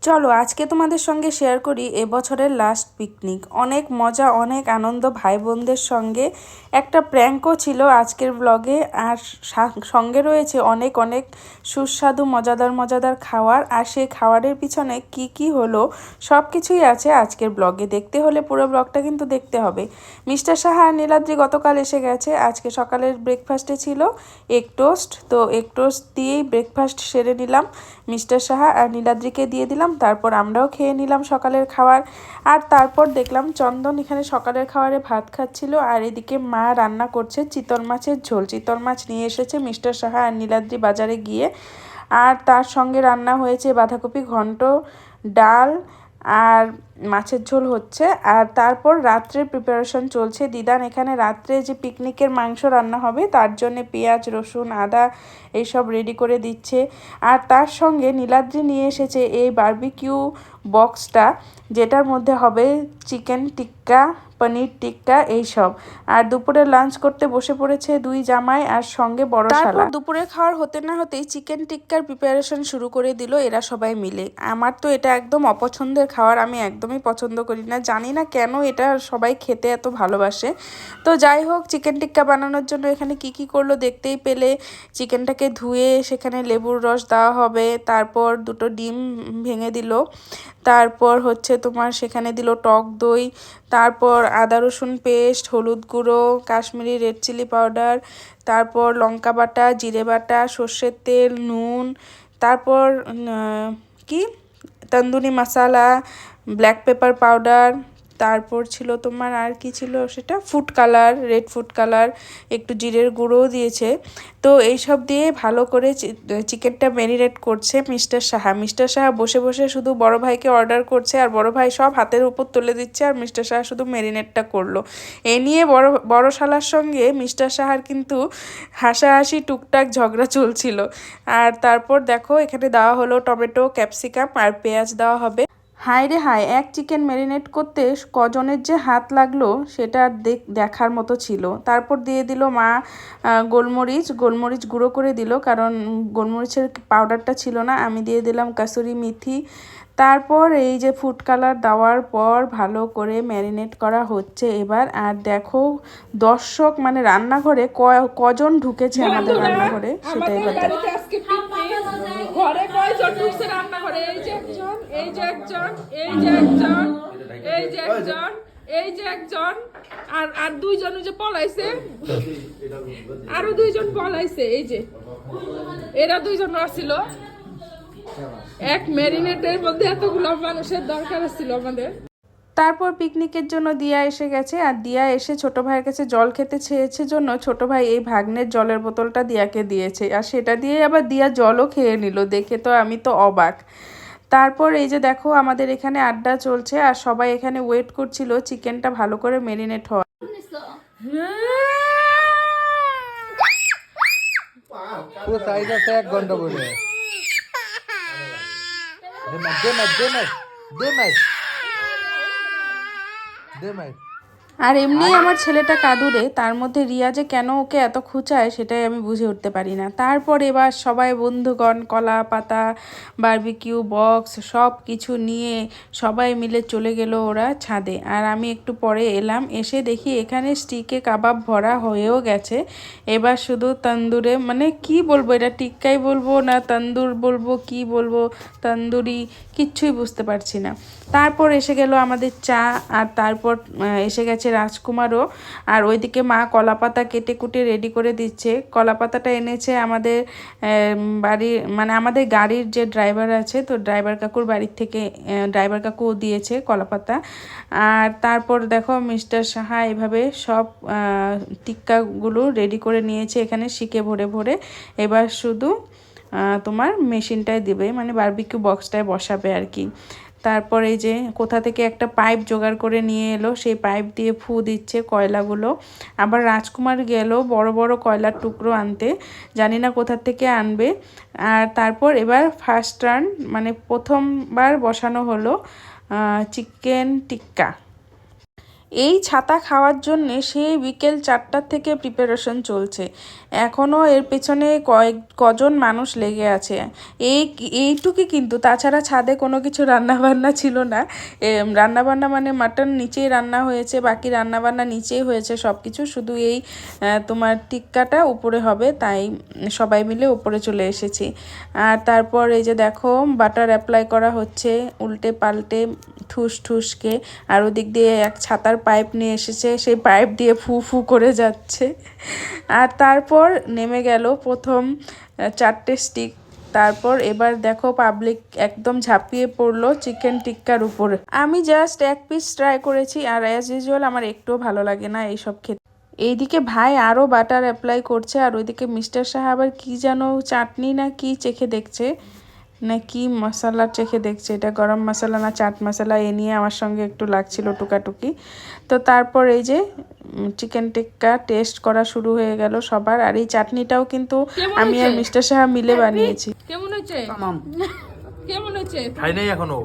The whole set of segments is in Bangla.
চলো আজকে তোমাদের সঙ্গে শেয়ার করি এবছরের লাস্ট পিকনিক। অনেক মজা, অনেক আনন্দ, ভাই বোনদের সঙ্গে একটা প্র্যাঙ্কও ছিল আজকের ব্লগে। আর সঙ্গে রয়েছে অনেক অনেক সুস্বাদু মজাদার মজাদার খাবার। আর সেই খাবারের পিছনে কি কি হলো সব কিছুই আছে আজকের ব্লগে। দেখতে হলে পুরো ব্লগটা কিন্তু দেখতে হবে। মিস্টার সাহা আর নীলাদ্রি গতকাল এসে গেছে। আজকে সকালের ব্রেকফাস্টে ছিল এগ টোস্ট, তো এগ টোস্ট দিয়েই ব্রেকফাস্ট সেরে নিলাম। মিস্টার সাহা আর নীলাদ্রিকে দিয়ে দিলাম, তারপর আমরাও খেয়ে নিলাম সকালের খাবার। আর তারপর দেখলাম চন্দন এখানে সকালের খাবারে ভাত খাচ্ছিল, আর এদিকে মা রান্না করছে চিতল মাছের ঝোল। চিতল মাছ নিয়ে এসেছে মিস্টার সাহা আর নীলাদ্রি বাজারে গিয়ে। আর তার সঙ্গে রান্না হয়েছে বাঁধাকপি ঘন্ট, ডাল আর মাছের ঝোল হচ্ছে। আর তারপর রাত্রের প্রিপারেশন চলছে। দিদান এখানে রাত্রে যে পিকনিকের মাংস রান্না হবে তার জন্য পেঁয়াজ রসুন আদা এইসব রেডি করে দিচ্ছে। আর তার সঙ্গে নীলাদ্রি নিয়ে এসেছে এই বারবিকিউ বক্সটা, যেটার মধ্যে হবে চিকেন টিক্কা, পনির টিক্কা এইসব। আর দুপুরে লাঞ্চ করতে বসে পড়েছে দুই জামাই আর সঙ্গে বড় শালা। দুপুরে খাওয়ার হতে না হতেই চিকেন টিক্কার প্রিপারেশন শুরু করে দিল এরা সবাই মিলে। আমার তো এটা একদম অপছন্দের খাবার, আমি একদমই পছন্দ করি না, জানি না কেন এটা সবাই খেতে এত ভালোবাসে। তো যাই হোক, চিকেন টিক্কা বানানোর জন্য এখানে কি কি করলো দেখতেই পেলে। চিকেনটাকে ধুয়ে সেখানে লেবুর রস দেওয়া হবে, তারপর দুটো ডিম ভেঙে দিল, তারপর হচ্ছে তোমার সেখানে দিল টক দই, তারপর আদা রসুন পেস্ট, হলুদ গুঁড়ো, কাশ্মীরি রেড চিলি পাউডার, তারপর লঙ্কা বাটা, জিরে বাটা, সর্ষের তেল, নুন, তারপর কি তন্দুরি মশলা, ব্ল্যাক পেপার পাউডার, তারপর ছিল তোমার আর কি ছিল সেটা food colour, red food colour, একটু জিরের গুঁড়োও দিয়েছে। তো এইসব দিয়ে ভালো করে চিকেনটা ম্যারিনেট করছে মিস্টার সাহা। মিস্টার সাহা বসে বসে শুধু বড় ভাইকে অর্ডার করছে, আর বড় ভাই সব হাতের উপর তুলে দিচ্ছে, আর মিস্টার সাহা শুধু ম্যারিনেটটা করলো। এ নিয়ে বড় শালার সঙ্গে মিস্টার সাহার কিন্তু হাসাহাসি টুকটাক ঝগড়া চলছিল। আর তারপর দেখো এখানে দেওয়া হলো টমেটো, ক্যাপসিকাম আর পেঁয়াজ দেওয়া হবে। হায় রে হায়, এক চিকেন ম্যারিনেট করতে কজনের যে হাত লাগলো সেটা দেখার মতো ছিল। তারপর দিয়ে দিল মা গোলমরিচ গুঁড়ো করে দিল, কারণ গোলমরিচের পাউডারটা ছিল না। আমি দিয়ে দিলাম কাসুরি মেথি। তারপর এই যে ফুড কালার দেওয়ার পর ভালো করে ম্যারিনেট করা হচ্ছে এবার। আর দেখো দর্শক মানে রান্নাঘরে কজন ঢুকেছে আমাদের রান্নাঘরে সেটা এবার দেখো। ঘরে কয়জন ঢুকছে রান্নাঘরে? এই যে একজন, এই যে একজন, এই যে একজন, এই যে একজন, এই যে একজন, আর আর দুইজন যে পলাইছে, আরো দুইজন পলাইছে। এই যে এরা দুইজন আসছিল। এক ম্যারিনেটের মধ্যে এতগুলো মানুষের দরকার ছিল আমাদের। তারপর পিকনিকের জন্য দিয়া এসে গেছে, আর দিয়া এসে ছোট ভাইয়ের কাছে জল খেতে চেয়েছে জন্য ছোট ভাই এই ভাগ্নের জলের বোতলটা দিয়াকে দিয়েছে, আর সেটা দিয়ে আবার দিয়া জলও খেয়ে নিল। দেখে তো আমি তো অবাক। তারপর এই যে দেখো আমাদের এখানে আড্ডা চলছে, আর সবাই এখানে ওয়েট করছিল চিকেনটা ভালো করে ম্যারিনেট হওয়া। পুরো সাইজ আছে 1 ঘন্টা বলে দে মাই আর এমনি আমার ছেলেটা কাঁদুরে, তার মধ্যে রিয়া যে কেন ওকে এত খুঁচায় সেটাই আমি বুঝে উঠতে পারি না। তারপর এবার সবাই বন্ধুগণ কলা পাতা, বারবিকিউ বক্স সব কিছু নিয়ে সবাই মিলে চলে গেল ওরা ছাদে। আর আমি একটু পরে এলাম, এসে দেখি এখানে স্টিকে কাবাব ভরা হয়েও গেছে। এবার শুধু তন্দুরে, মানে কি বলবো, এটা টিক্কাই বলবো না তন্দুর বলবো কি বলবো, তন্দুরি কিচ্ছুই বুঝতে পারছি না। তারপর এসে গেল আমাদের চা, আর তারপর এসে গেছে রাজকুমারও। আর ওইদিকে মা কলাপাতা কেটে কুটে রেডি করে দিচ্ছে। কলাপাতাটা এনেছে আমাদের বাড়ির, মানে আমাদের গাড়ির যে ড্রাইভার আছে, তো ড্রাইভার কাকুর বাড়ির থেকে ড্রাইভার কাকু দিয়েছে কলাপাতা। আর তারপর দেখো মিস্টার সাহা এভাবে সব টিক্কাগুলো রেডি করে নিয়েছে এখানে শিকে ভরে ভরে। এবার শুধু তোমার মেশিনটায় দিবে, মানে বারবিকিউ বক্সটায় বসাবে আর কি। তারপর এই যে কোথা থেকে একটা পাইপ জোগাড় করে নিয়ে এলো, সেই পাইপ দিয়ে ফু দিচ্ছে কয়লাগুলো। আবার রাজকুমার গেল বড় বড় কয়লার টুকরো আনতে, জানি না কোথা থেকে আনবে। আর তারপর এবার ফার্স্ট টার্ন, মানে প্রথমবার বসানো হলো চিকেন টিক্কা। এই ছাতা খাওয়ার জন্যে সেই বিকেল 4টার থেকে প্রিপারেশন চলছে। এখনও এর পেছনে কজন মানুষ লেগে আছে। এইটুকুই কিন্তু, তাছাড়া ছাদে কোনো কিছু রান্নাবান্না ছিল না। রান্নাবান্না মানে মাটন নিচেই রান্না হয়েছে, বাকি রান্নাবান্না নিচেই হয়েছে সব কিছু, শুধু এই তোমার টিক্কাটা উপরে হবে, তাই সবাই মিলে উপরে চলে এসেছি। আর তারপর এই যে দেখো বাটার অ্যাপ্লাই করা হচ্ছে উল্টে পাল্টে ঠুস ঠুসকে, আর ওদিক দিয়ে এক ছাতার পাইপ নিয়ে এসেছে, সেই পাইপ দিয়ে ফু ফু করে যাচ্ছে। আর তারপর নেমে গেল প্রথম 4টে স্টিক। তারপর এবার দেখো পাবলিক একদম ঝাঁপিয়ে পড়লো চিকেন টিক্কার উপরে। আমি জাস্ট এক পিস ট্রাই করেছি, আর অ্যাজ ইউজুয়াল আমার একটুও ভালো লাগে না এইসব খেতে। এইদিকে ভাই আরও বাটার অ্যাপ্লাই করছে, আর ওইদিকে মিস্টার সাহা আবার কী যেন চাটনি না কি চেখে দেখছে, না কি মশলা চেখে দেখছে, এটা গরম মশলা না চাট মশলা, এ নিয়ে আমার সঙ্গে একটু লাগছিল টুকাটুকি। তো তারপর এই যে চিকেন টিক্কা টেস্ট করা শুরু হয়ে গেল সবার। আর এই চাটনিটাও কিন্তু আমি আর মিস্টার সাহা মিলে বানিয়েছি। কেমন হয়েছে? কেমন হয়েছে? খাই নাই এখনো।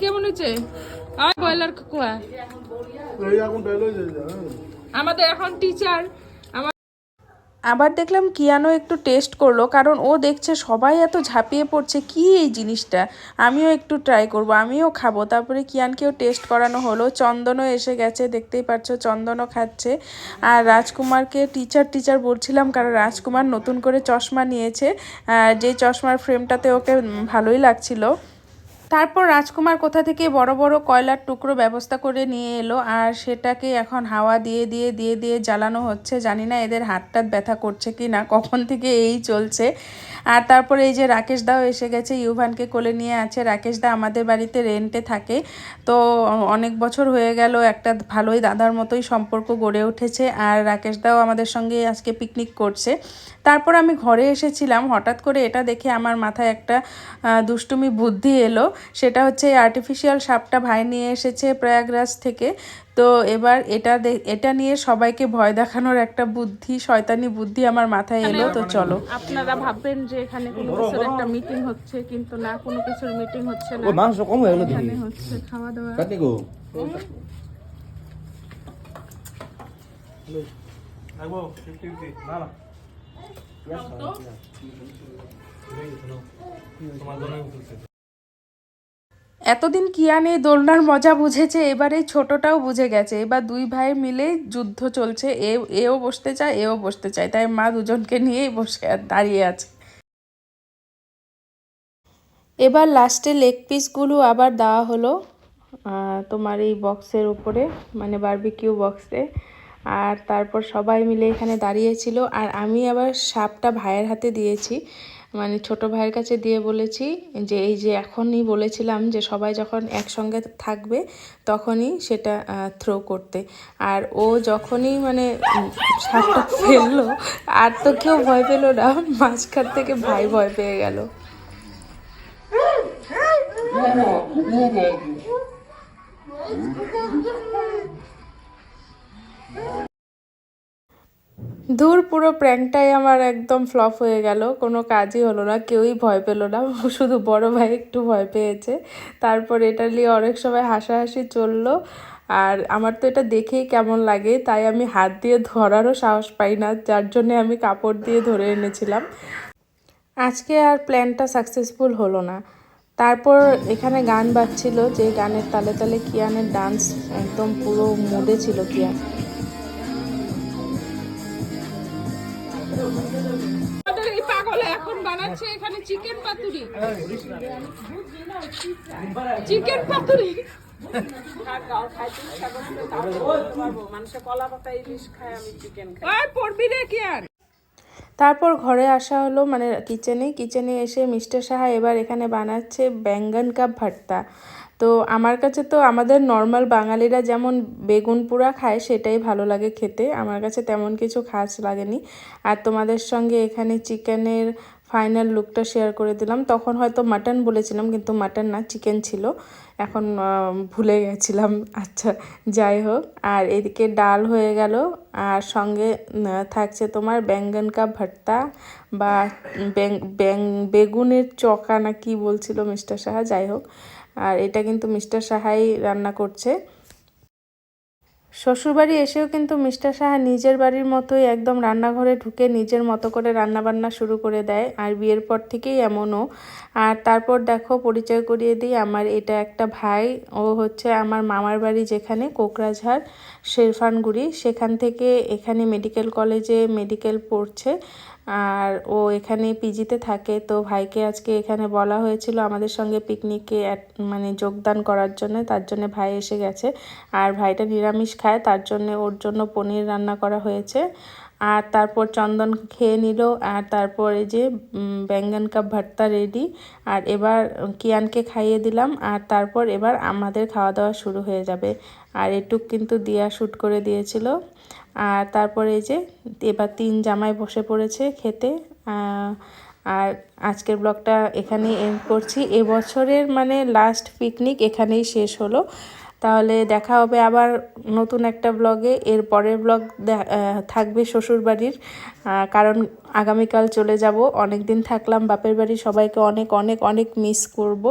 কেমন হয়েছে? আর বয়লার কুয়া আমাদের এখন টিচার। আবার দেখলাম কিয়ানো একটু টেস্ট করলো, কারণ ও দেখছে সবাই এত ঝাঁপিয়ে পড়ছে, কি এই জিনিসটা, আমিও একটু ট্রাই করব, আমিও খাবো। তারপরে কিয়ানকেও টেস্ট করানো হলো। চন্দনও এসে গেছে, দেখতেই পাচ্ছ চন্দনও খাচ্ছে। আর রাজকুমারকে টিচার বলছিলাম, কারণ রাজকুমার নতুন করে চশমা নিয়েছে, যে চশমার ফ্রেমটাতে ওকে ভালোই লাগছিল। তারপর রাজকুমার কোথা থেকে বড় বড় কয়লার টুকরো ব্যবস্থা করে নিয়ে এলো, আর সেটাকে এখন হাওয়া দিয়ে জ্বালানো হচ্ছে। জানি না এদের হাতটাত ব্যথা করছে কি না, কখন থেকে এই চলছে। আর তারপরে এই যে রাকেশ দাও এসে গেছে, ইউভানকে কোলে নিয়ে আছে। রাকেশ দা আমাদের বাড়িতে রেন্টে থাকে, তো অনেক বছর হয়ে গেল, একটা ভালোই দাদার মতোই সম্পর্ক গড়ে উঠেছে। আর রাকেশ দাও আমাদের সঙ্গে আজকে পিকনিক করছে। তারপর আমি ঘরে এসেছিলাম, হঠাৎ করে এটা দেখে আমার মাথায় একটা দুষ্টুমি বুদ্ধি এলো। সেটা হচ্ছে আর্টিফিশিয়াল সাপটা ভাই নিয়ে এসেছে প্রয়াগরাজ থেকে। তো এবার এটা নিয়ে সবাইকে ভয় দেখানোর একটা বুদ্ধি, শয়তানি বুদ্ধি আমার মাথায় এলো। তো চলো। আপনারা ভাববেন যে এখানে কোনো কিছুর একটা মিটিং হচ্ছে, কিন্তু না, কোনো কিছুর মিটিং হচ্ছে না। মাংস কম হয়ে গেল, এখানে হচ্ছে খাওয়া দাওয়া। কাটনি গো এতদিন কিয়ান এই দোলনার মজা বুঝেছে, এবার এই ছোটটাও বুঝে গেছে। এবার দুই ভাই মিলে যুদ্ধ চলছে, এও বসতে চায় এও বসতে চায়, তাই মা দুজনকে নিয়েই বসে দাঁড়িয়ে আছে। এবার লাস্টে লেগ পিসগুলো আবার দেওয়া হলো তোমার এই বক্সের উপরে, মানে বারবিকিউ বক্সে। আর তারপর সবাই মিলে এখানে দাঁড়িয়েছিল, আর আমি আবার সাপটা ভাইয়ের হাতে দিয়েছি, মানে ছোট ভাইয়ের কাছে দিয়ে বলেছি যে এই যে এখনই বলেছিলাম যে সবাই যখন একসঙ্গে থাকবে তখনই সেটা থ্রো করতে। আর ও যখনই মানে সাপটা ফেললো, আর তো কেউ ভয় পেল না, মাঝখান থেকে ভাই ভয় পেয়ে গেল। দূর, পুরো প্র্যাঙ্কটাই আমার একদম ফ্লপ হয়ে গেল, কোনো কাজই হলো না, কেউই ভয় পেল না, শুধু বড় ভাই একটু ভয় পেয়েছে। তারপর এটা নিয়ে অনেক সময় হাসাহাসি চললো। আর আমার তো এটা দেখেই কেমন লাগে, তাই আমি হাত দিয়ে ধরারও সাহস পাই না, যার জন্যে আমি কাপড় দিয়ে ধরে এনেছিলাম। আজকে আর প্ল্যানটা সাকসেসফুল হলো না। তারপর এখানে গান বাজছিল, যে গানের তালে তালে কিয়ানের ডান্স একদম পুরো মুডে ছিল কিয়ান। আমাদের এই পাগলে এখন বানাচ্ছে এখানে চিকেন পাতুরি। চিকেন পাতুরি পড়বি রে কি আর। তারপর ঘরে আসা হলো, মানে কিচেনে এসে মিস্টার সাহা এবার এখানে বানাচ্ছে বেঙ্গন কা ভর্তা। তো আমার কাছে তো আমাদের নর্মাল বাঙালিরা যেমন বেগুন পোড়া খায় সেটাই ভালো লাগে খেতে, আমার কাছে তেমন কিছু খাস লাগেনি। আর তোমাদের সঙ্গে এখানে চিকেনের ফাইনাল লুকটা শেয়ার করে দিলাম। তখন হয়তো মাটন বলেছিলাম, কিন্তু মাটন না, চিকেন ছিল, এখন ভুলে গেছিলাম। আচ্ছা, যাই হোক। আর এদিকে ডাল হয়ে গেল, আর সঙ্গে থাকছে তোমার বেঙ্গন কা ভর্তা বা বেগুনের চকা না কি বলছিল মিস্টার সাহা, যাই হোক। আর এটা কিন্তু মিস্টার সাহাই রান্না করছে। শ্বশুরবাড়ি এসেও কিন্তু মিস্টার সাহা নিজের বাড়ির মতোই একদম রান্নাঘরে ঢুকে নিজের মতো করে রান্নাবান্না শুরু করে দেয়, আর বিয়ের পর থেকেই এমনও। আর তারপর দেখো পরিচয় করিয়ে দিই, আমার এটা একটা ভাই, ও হচ্ছে আমার মামার বাড়ি যেখানে কোকরাঝাড় শেরফানগুড়ি, সেখান থেকে এখানে মেডিকেল কলেজে মেডিকেল পড়ছে, আর ও এখানে পিজিতে থাকে। তো ভাইকে আজকে এখানে বলা হয়েছিল আমাদের সঙ্গে পিকনিকে মানে যোগদান করার জন্য, তার জন্য ভাই এসে গেছে। আর ভাইটা নিরামিষ খায়, তার জন্য ওর জন্য পনির রান্না করা হয়েছে। আর তারপর চন্দন খেয়ে নিল, আর তারপরে যে ব্যাঙ্গন কাপ ভর্তা রেডি। আর এবার কিয়ানকে খাইয়ে দিলাম, আর তারপর এবার আমাদের খাওয়া দাওয়া শুরু হয়ে যাবে। আর এটুক কিন্তু দিয়া শ্যুট করে দিয়েছিল। আর তারপরে এই যে এবার 3 জামাই বসে পড়েছে খেতে। আর আজকের ব্লগটা এখানেই এন্ড করছি। এবছরের মানে লাস্ট পিকনিক এখানেই শেষ হলো। তাহলে দেখা হবে আবার নতুন একটা ব্লগে। এর পরের ব্লগ থাকবে শ্বশুরবাড়ির, কারণ আগামীকাল চলে যাব। অনেক দিন থাকলাম বাপের বাড়ি, সবাইকে অনেক অনেক অনেক মিস করব।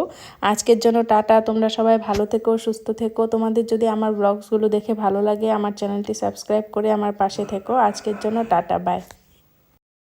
আজকের জন্য টাটা, তোমরা সবাই ভালো থেকো, সুস্থ থেকো। তোমাদের যদি আমার ব্লগসগুলো দেখে ভালো লাগে, আমার চ্যানেলটি সাবস্ক্রাইব করে আমার পাশে থেকো। আজকের জন্য টাটা, বাই।